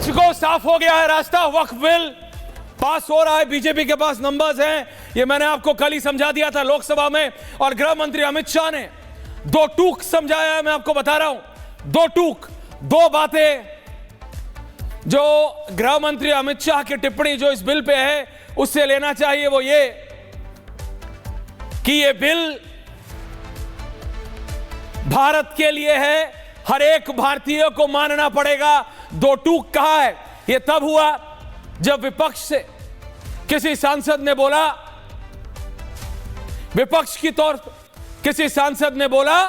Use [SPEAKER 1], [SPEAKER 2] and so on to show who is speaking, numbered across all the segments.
[SPEAKER 1] विपक्ष को साफ हो गया है रास्ता। वक्फ बिल पास हो रहा है, बीजेपी के पास नंबर्स हैं, ये मैंने आपको कल ही समझा दिया था लोकसभा में। और गृह मंत्री अमित शाह ने दो टूक समझाया है, मैं आपको बता रहा हूं। दो टूक, दो बातें जो गृह मंत्री अमित शाह की टिप्पणी जो इस बिल पे है उससे लेना चाहिए, वो ये कि ये बिल भारत के लिए है, हर एक भारतीय को मानना पड़ेगा। दो टूक कहा है, यह तब हुआ जब विपक्ष से किसी सांसद ने बोला, विपक्ष की तौर पर किसी सांसद ने बोला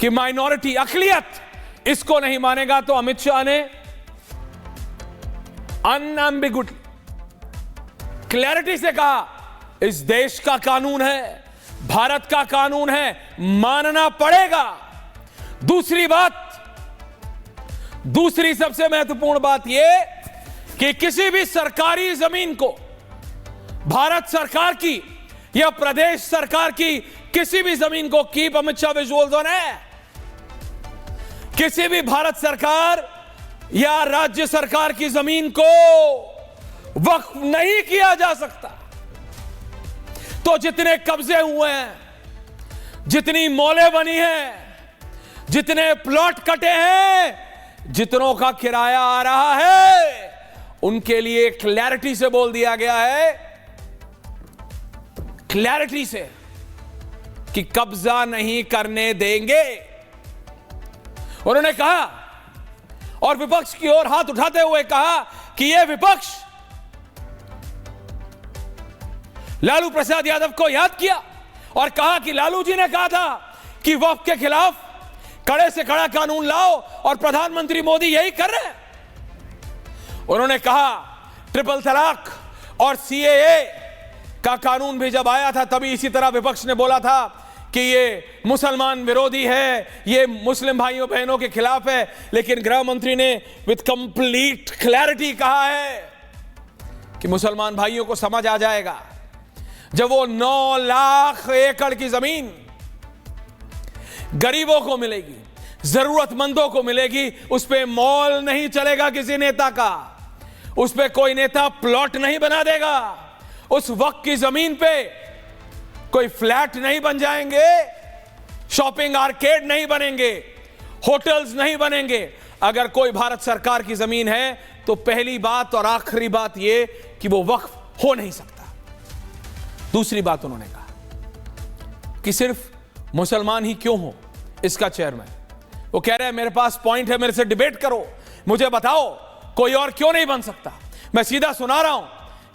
[SPEAKER 1] कि माइनॉरिटी, अकलियत इसको नहीं मानेगा, तो अमित शाह ने अनएम्बिगुइटली, क्लैरिटी से कहा इस देश का कानून है, भारत का कानून है, मानना पड़ेगा। दूसरी बात, दूसरी सबसे महत्वपूर्ण बात यह कि किसी भी सरकारी जमीन को भारत सरकार की या प्रदेश सरकार की किसी भी जमीन को, keep Amit Shah visuals on है, किसी भी भारत सरकार या राज्य सरकार की जमीन को वक्फ नहीं किया जा सकता। तो जितने कब्जे हुए हैं, जितनी मौलें बनी हैं, जितने प्लॉट कटे हैं, जितनों का किराया आ रहा है, उनके लिए क्लैरिटी से बोल दिया गया है, क्लैरिटी से, कि कब्जा नहीं करने देंगे। उन्होंने कहा और विपक्ष की ओर हाथ उठाते हुए कहा कि यह विपक्ष लालू प्रसाद यादव को याद किया और कहा कि लालू जी ने कहा था कि वक्फ के खिलाफ कड़े से कड़ा कानून लाओ और प्रधानमंत्री मोदी यही कर रहे हैं। उन्होंने कहा ट्रिपल तलाक और सीएए का कानून भी जब आया था तभी इसी तरह विपक्ष ने बोला था कि ये मुसलमान विरोधी है, ये मुस्लिम भाइयों बहनों के खिलाफ है। लेकिन गृह मंत्री ने विद कंप्लीट क्लैरिटी कहा है कि मुसलमान भाइयों को समझ आ जाएगा जब वो 9 लाख एकड़ की जमीन गरीबों को मिलेगी, जरूरतमंदों को मिलेगी, उस पे मॉल नहीं चलेगा किसी नेता का, उस पे कोई नेता प्लॉट नहीं बना देगा, उस वक्त की जमीन पे कोई फ्लैट नहीं बन जाएंगे, शॉपिंग आर्केड नहीं बनेंगे, होटल्स नहीं बनेंगे। अगर कोई भारत सरकार की जमीन है तो पहली बात और आखिरी बात यह कि वो वक्फ हो नहीं सकता। दूसरी बात उन्होंने कहा कि सिर्फ मुसलमान ही क्यों हो इसका चेयरमैन, वो कह रहे हैं मेरे पास पॉइंट है, मेरे से डिबेट करो, मुझे बताओ कोई और क्यों नहीं बन सकता। मैं सीधा सुना रहा हूं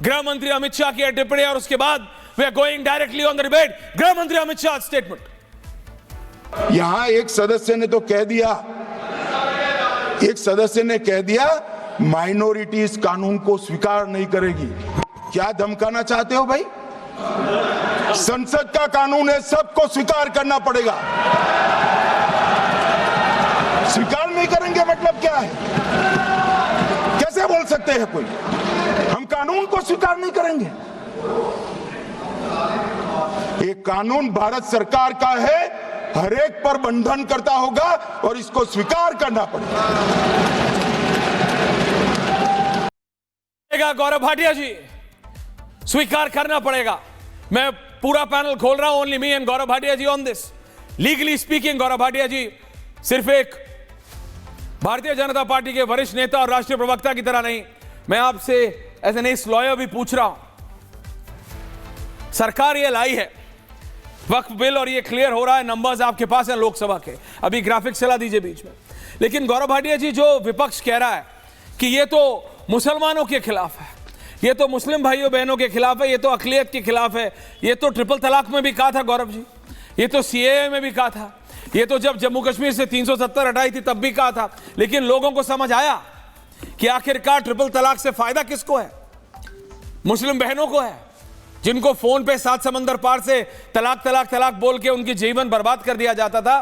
[SPEAKER 1] गृह मंत्री अमित शाह की टिप्पणी और उसके बाद we are going directly on the debate. गृह मंत्री अमित शाह स्टेटमेंट।
[SPEAKER 2] यहां एक सदस्य ने तो कह दिया, एक सदस्य ने कह दिया माइनॉरिटी इस कानून को स्वीकार नहीं करेगी। क्या धमकाना चाहते हो भाई? संसद का कानून है, सबको स्वीकार करना पड़ेगा। स्वीकार नहीं करेंगे मतलब क्या है? कैसे बोल सकते हैं कोई हम कानून को स्वीकार नहीं करेंगे? एक कानून भारत सरकार का है, हर एक पर बंधन करता होगा और इसको स्वीकार करना पड़ेगा।
[SPEAKER 1] गौरव भाटिया जी, स्वीकार करना पड़ेगा। मैं पूरा पैनल खोल रहा हूं, only me and Gaurav Bhatia ji on this. Legally speaking Gaurav Bhatia ji सिर्फ एक भारतीय जनता पार्टी के वरिष्ठ नेता और राष्ट्रीय प्रवक्ता की तरह नहीं, मैं आपसे एज एन एस लॉयर भी पूछ रहा हूं। सरकार ये लाई है वक्फ बिल और ये क्लियर हो रहा है, नंबर्स आपके पास हैं लोकसभा के, अभी ग्राफिक्स चला दीजिए बीच में। लेकिन गौरव भाटिया जी, जो विपक्ष कह रहा है कि ये तो मुसलमानों के खिलाफ है, ये तो मुस्लिम भाइयों बहनों के खिलाफ है, ये तो अकलियत के खिलाफ है, ये तो ट्रिपल तलाक में भी कहा था गौरव जी, ये तो सीएए में भी कहा था, ये तो जब जम्मू कश्मीर से 370 हटाई थी तब भी कहा था। लेकिन लोगों को समझ आया कि आखिरकार ट्रिपल तलाक से फायदा किसको है? मुस्लिम बहनों को है, जिनको फोन पे 7 समंदर पार से तलाक तलाक तलाक बोल के उनकी जीवन बर्बाद कर दिया जाता था।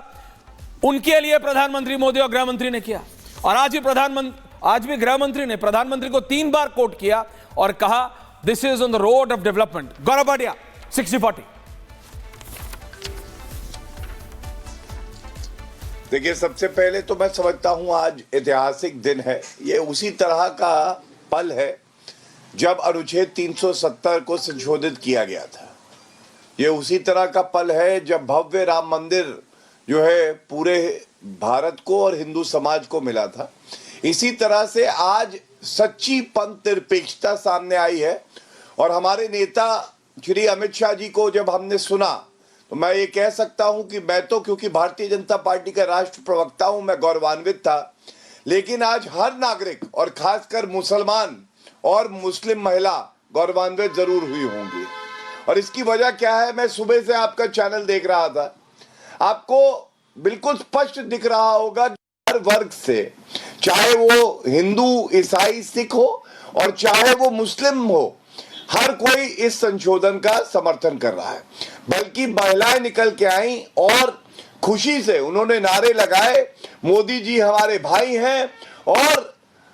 [SPEAKER 1] उनके लिए प्रधानमंत्री मोदी और गृह मंत्री ने किया। और आज भी गृह मंत्री ने प्रधानमंत्री को 3 बार कोट किया और कहा this is on the road of development. Gaurav Bhatia 60-40।
[SPEAKER 3] देखिए, सबसे पहले तो मैं समझता हूं आज ऐतिहासिक दिन है। ये उसी तरह का पल है जब अनुच्छेद 370 को संशोधित किया गया था। ये उसी तरह का पल है जब भव्य राम मंदिर जो है पूरे भारत को और हिंदू समाज को मिला था। इसी तरह से आज सच्ची पंथ निरपेक्षता सामने आई है। और हमारे नेता श्री अमित शाह जी को जब हमने सुना तो मैं ये कह सकता हूं कि मैं तो, क्योंकि भारतीय जनता पार्टी का राष्ट्र प्रवक्ता हूं, मैं गौरवान्वित था। लेकिन आज हर नागरिक और खासकर मुसलमान और मुस्लिम महिला गौरवान्वित जरूर हुई होंगी। और इसकी वजह क्या है? मैं सुबह से आपका चैनल देख रहा था, आपको बिल्कुल स्पष्ट दिख रहा होगा कि हर वर्ग से, चाहे वो हिंदू, ईसाई, सिख हो और चाहे वो मुस्लिम हो, हर कोई इस संशोधन का समर्थन कर रहा है। बल्कि महिलाएं निकल के आई और खुशी से उन्होंने नारे लगाए, मोदी जी हमारे भाई हैं और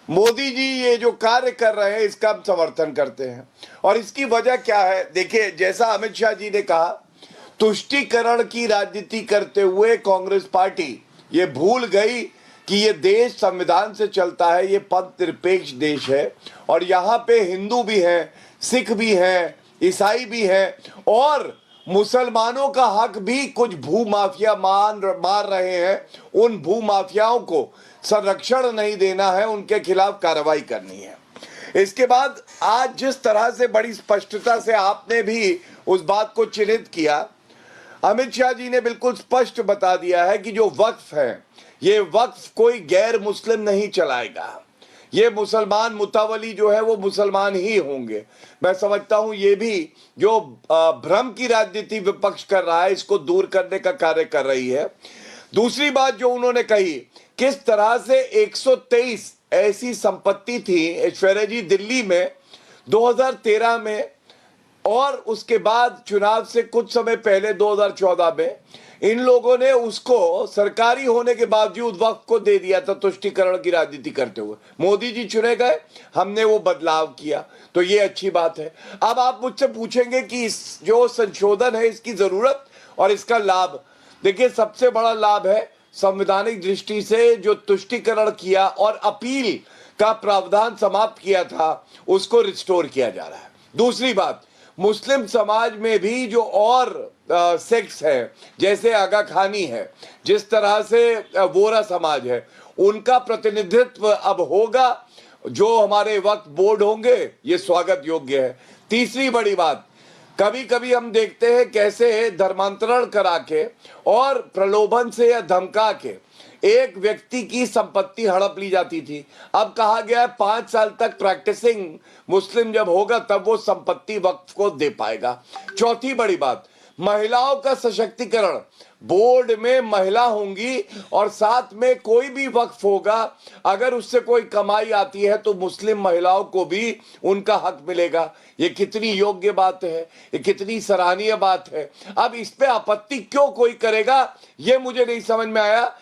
[SPEAKER 3] मोदी जी ये जो कार्य कर रहे हैं इसका हम समर्थन करते हैं। और इसकी वजह क्या है? देखिए, जैसा अमित शाह जी ने कहा, तुष्टीकरण की राजनीति करते हुए कांग्रेस पार्टी ये भूल गई कि ये देश संविधान से चलता है, ये पंथ निरपेक्ष देश है और यहाँ पे हिंदू भी हैं, सिख भी हैं, ईसाई भी हैं और मुसलमानों का हक भी कुछ भूमाफिया मार रहे हैं। उन भूमाफियाओं को संरक्षण नहीं देना है, उनके खिलाफ कार्रवाई करनी है। इसके बाद आज जिस तरह से बड़ी स्पष्टता से आपने भी उस बात को चिन्हित किया, अमित शाह जी ने बिल्कुल स्पष्ट बता दिया है कि जो वक्फ है, ये वक्फ कोई गैर मुस्लिम नहीं चलाएगा। ये मुसलमान मुतावली जो है वो मुसलमान ही होंगे। मैं समझता हूं ये भी जो भ्रम की राजनीति विपक्ष कर रहा है, इसको दूर करने का कार्य कर रही है। दूसरी बात जो उन्होंने कही, किस तरह से 123 ऐसी संपत्ति थी ऐश्वर्या जी दिल्ली में 2013 में और उसके बाद चुनाव से कुछ समय पहले 2014 में इन लोगों ने उसको सरकारी होने के बावजूद वक्फ को दे दिया था, तुष्टीकरण की राजनीति करते हुए। मोदी जी चुने गए, हमने वो बदलाव किया, तो ये अच्छी बात है। अब आप मुझसे पूछेंगे कि इस जो संशोधन है इसकी जरूरत और इसका लाभ। देखिए, सबसे बड़ा लाभ है संवैधानिक दृष्टि से जो तुष्टीकरण किया और अपील का प्रावधान समाप्त किया था उसको रिस्टोर किया जा रहा है। दूसरी बात, मुस्लिम समाज में भी जो और सेक्ट्स है, जैसे आगा खानी है, जिस तरह से वोरा समाज है, उनका प्रतिनिधित्व अब होगा। जो हमारे वक्फ बोर्ड होंगे ये स्वागत योग्य है। तीसरी बड़ी बात, कभी कभी हम देखते हैं कैसे धर्मांतरण करा के और प्रलोभन से या धमका के एक व्यक्ति की संपत्ति हड़प ली जाती थी। अब कहा गया है 5 साल तक प्रैक्टिसिंग मुस्लिम जब होगा तब वो संपत्ति वक्फ को दे पाएगा। चौथी बड़ी बात, महिलाओं का सशक्तिकरण। बोर्ड में महिला होंगी और साथ में कोई भी वक्फ होगा, अगर उससे कोई कमाई आती है तो मुस्लिम महिलाओं को भी उनका हक मिलेगा। ये कितनी योग्य बात है, ये कितनी सराहनीय बात है। अब इस पे आपत्ति क्यों कोई करेगा, ये मुझे नहीं समझ में आया।